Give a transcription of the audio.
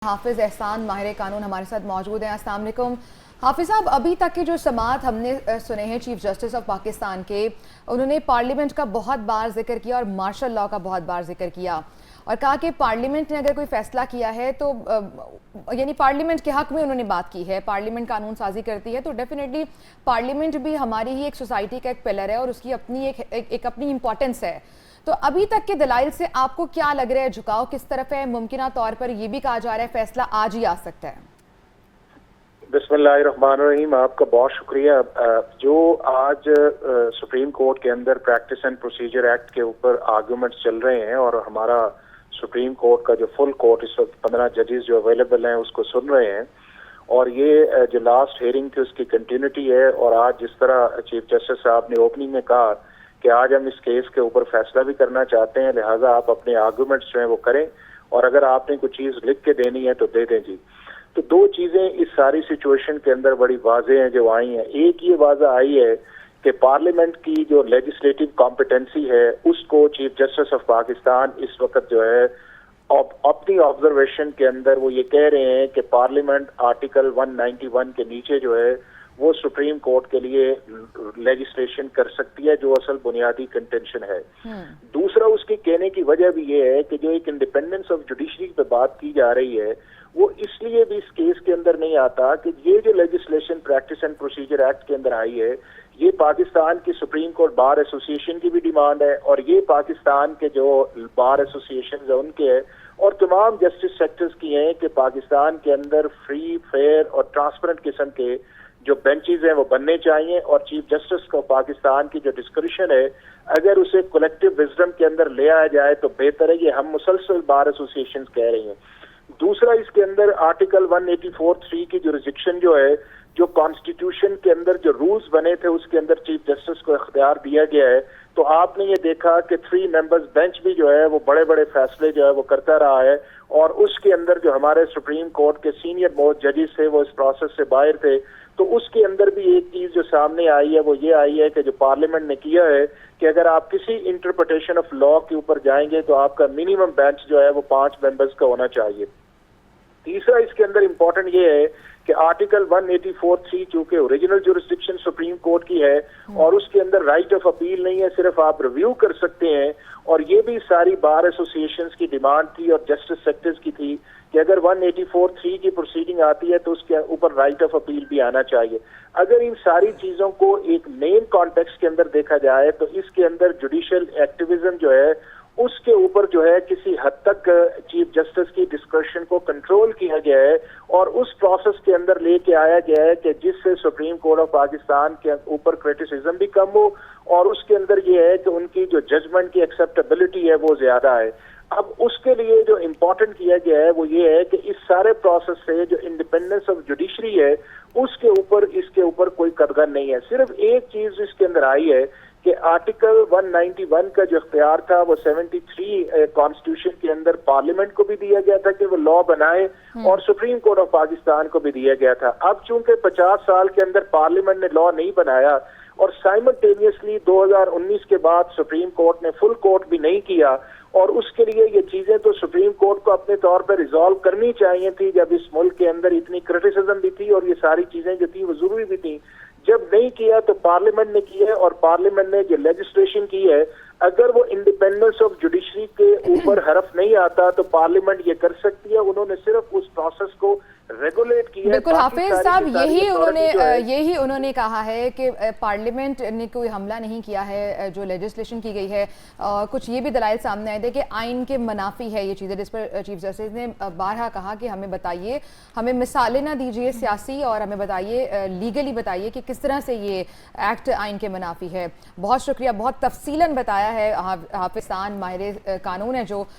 हाफिज एहसान माहिर कानून हमारे साथ मौजूद हैं। अस्सलाम वालेकुम हाफिज साहब, अभी तक के जो समाअत हमने सुने हैं चीफ जस्टिस ऑफ पाकिस्तान के, उन्होंने पार्लियामेंट का बहुत बार जिक्र किया और मार्शल लॉ का बहुत बार जिक्र किया और कहा कि पार्लियामेंट ने अगर कोई फैसला किया है तो यानी पार्लियामेंट के हक में उन्होंने बात की है। पार्लियामेंट कानून साजी करती है तो डेफिनेटली पार्लियामेंट भी हमारी ही एक सोसाइटी का एक पिलर है और उसकी अपनी एक अपनी इम्पोर्टेंस है। तो अभी तक के दलाइल से आपको क्या लग रहा है, झुकाव किस तरफ है? मुमकिना तौर पर ये भी कहा जा रहा है फैसला आज ही आ सकता है। बिस्मिल्लाहिर्रहमानिर्रहीम, आपका बहुत शुक्रिया। जो आज सुप्रीम कोर्ट के अंदर प्रैक्टिस एंड प्रोसीजर एक्ट के ऊपर आर्गूमेंट्स चल रहे हैं और हमारा सुप्रीम कोर्ट का जो फुल कोर्ट इस वक्त 15 जजेस जो अवेलेबल हैं उसको सुन रहे हैं और ये जो लास्ट हियरिंग थी उसकी कंटिन्यूटी है। और आज जिस तरह चीफ जस्टिस साहब ने ओपनिंग में कहा कि आज हम इस केस के ऊपर फैसला भी करना चाहते हैं, लिहाजा आप अपने आर्गूमेंट्स जो हैं वो करें और अगर आपने कोई चीज़ लिख के देनी है तो दे दें जी। तो दो चीज़ें इस सारी सिचुएशन के अंदर बड़ी वाज़ेह हैं जो आई हैं। एक ये वाज़ा आई है कि पार्लियामेंट की जो लेजिस्लेटिव कॉम्पिटेंसी है उसको चीफ जस्टिस ऑफ पाकिस्तान इस वक्त जो है अपनी ऑब्जर्वेशन के अंदर वो ये कह रहे हैं कि पार्लियामेंट आर्टिकल 191 के नीचे जो है वो सुप्रीम कोर्ट के लिए लेजिस्लेशन कर सकती है, जो असल बुनियादी कंटेंशन है। दूसरा उसके कहने की वजह भी ये है कि जो एक इंडिपेंडेंस ऑफ जुडिशरी पे बात की जा रही है वो इसलिए भी इस केस के अंदर नहीं आता कि ये जो legislation practice and procedure act के अंदर आई है ये पाकिस्तान की सुप्रीम कोर्ट बार एसोसिएशन की भी डिमांड है और ये पाकिस्तान के जो बार एसोसिएशन है उनके है और तमाम जस्टिस सेक्टर्स की हैं कि पाकिस्तान के अंदर फ्री, फेयर और ट्रांसपेरेंट किस्म के जो बेंचेस हैं वो बनने चाहिए और चीफ जस्टिस को पाकिस्तान की जो डिस्क्रिशन है अगर उसे कलेक्टिव विजडम के अंदर ले आया जाए तो बेहतर है। ये हम मुसलसल बार एसोसिएशन कह रही हैं। दूसरा इसके अंदर आर्टिकल 184(3) की जुरिस्डिक्शन जो है, जो कॉन्स्टिट्यूशन के अंदर जो रूल्स बने थे उसके अंदर चीफ जस्टिस को इख्तियार दिया गया है। तो आपने ये देखा कि 3 मेंबर्स बेंच भी जो है वो बड़े बड़े फैसले जो है वो करता रहा है और उसके अंदर जो हमारे सुप्रीम कोर्ट के सीनियर मोस्ट जजेस थे वो इस प्रोसेस से बाहर थे। तो उसके अंदर भी एक चीज जो सामने आई है वो ये आई है कि जो पार्लियामेंट ने किया है कि अगर आप किसी इंटरप्रिटेशन ऑफ लॉ के ऊपर जाएंगे तो आपका मिनिमम बेंच जो है वो 5 मेंबर्स का होना चाहिए। तीसरा इसके अंदर इम्पोर्टेंट ये है कि आर्टिकल 184(3) चूंकि ओरिजिनल जुरिस्डिक्शन सुप्रीम कोर्ट की है और उसके अंदर राइट ऑफ अपील नहीं है, सिर्फ आप रिव्यू कर सकते हैं। और ये भी सारी बार एसोसिएशंस की डिमांड थी और जस्टिस सेक्टर्स की थी कि अगर 184(3) की प्रोसीडिंग आती है तो उसके ऊपर राइट ऑफ अपील भी आना चाहिए। अगर इन सारी चीजों को एक मेन कॉन्टेक्स्ट के अंदर देखा जाए तो इसके अंदर जुडिशियल एक्टिविज्म जो है उसके ऊपर जो है किसी हद तक चीफ जस्टिस की डिस्क्रिशन को कंट्रोल किया गया है और उस प्रोसेस के अंदर लेके आया गया है कि जिससे सुप्रीम कोर्ट ऑफ पाकिस्तान के ऊपर क्रिटिसिज्म भी कम हो और उसके अंदर ये है कि उनकी जो जजमेंट की एक्सेप्टेबिलिटी है वो ज्यादा है। अब उसके लिए जो इम्पोर्टेंट किया गया है वो ये है कि इस सारे प्रोसेस से जो इंडिपेंडेंस ऑफ जुडिशरी है उसके ऊपर इसके ऊपर कोई कदगन नहीं है। सिर्फ एक चीज इसके अंदर आई है कि आर्टिकल 191 का जो इख्तियार था वो 73 कॉन्स्टिट्यूशन के अंदर पार्लियामेंट को भी दिया गया था कि वो लॉ बनाए और सुप्रीम कोर्ट ऑफ पाकिस्तान को भी दिया गया था। अब चूंकि 50 साल के अंदर पार्लियामेंट ने लॉ नहीं बनाया और साइमल्टेनियसली 2019 के बाद सुप्रीम कोर्ट ने फुल कोर्ट भी नहीं किया और उसके लिए ये चीजें तो सुप्रीम कोर्ट को अपने तौर पर रिजॉल्व करनी चाहिए थी जब इस मुल्क के अंदर इतनी क्रिटिसिज्म भी थी और ये सारी चीजें जो थी वो जरूरी भी थी। जब नहीं किया तो पार्लियामेंट ने किया और पार्लियामेंट ने जो लेजिस्लेशन की है अगर वो इंडिपेंडेंस ऑफ जुडिशरी के ऊपर हरफ नहीं आता तो पार्लियामेंट ये कर सकती है। उन्होंने सिर्फ उस प्रोसेस को रेगुलेट किया। बिल्कुल हाफिज साहब, यही उन्होंने कहा है कि पार्लियामेंट ने कोई हमला नहीं किया है। जो लेजिस्लेशन की गई है कुछ ये भी दलाइल सामने आए थे कि आइन के मनाफी है ये चीज़ें, जिस पर चीफ जस्टिस ने बारहा कहा कि हमें बताइए, हमें मिसालें ना दीजिए सियासी और हमें बताइए लीगली बताइए कि किस तरह से ये एक्ट आइन के मनाफी है। बहुत शुक्रिया, बहुत तफसीलन बताया है हाफिज एहसान माहिर कानून है जो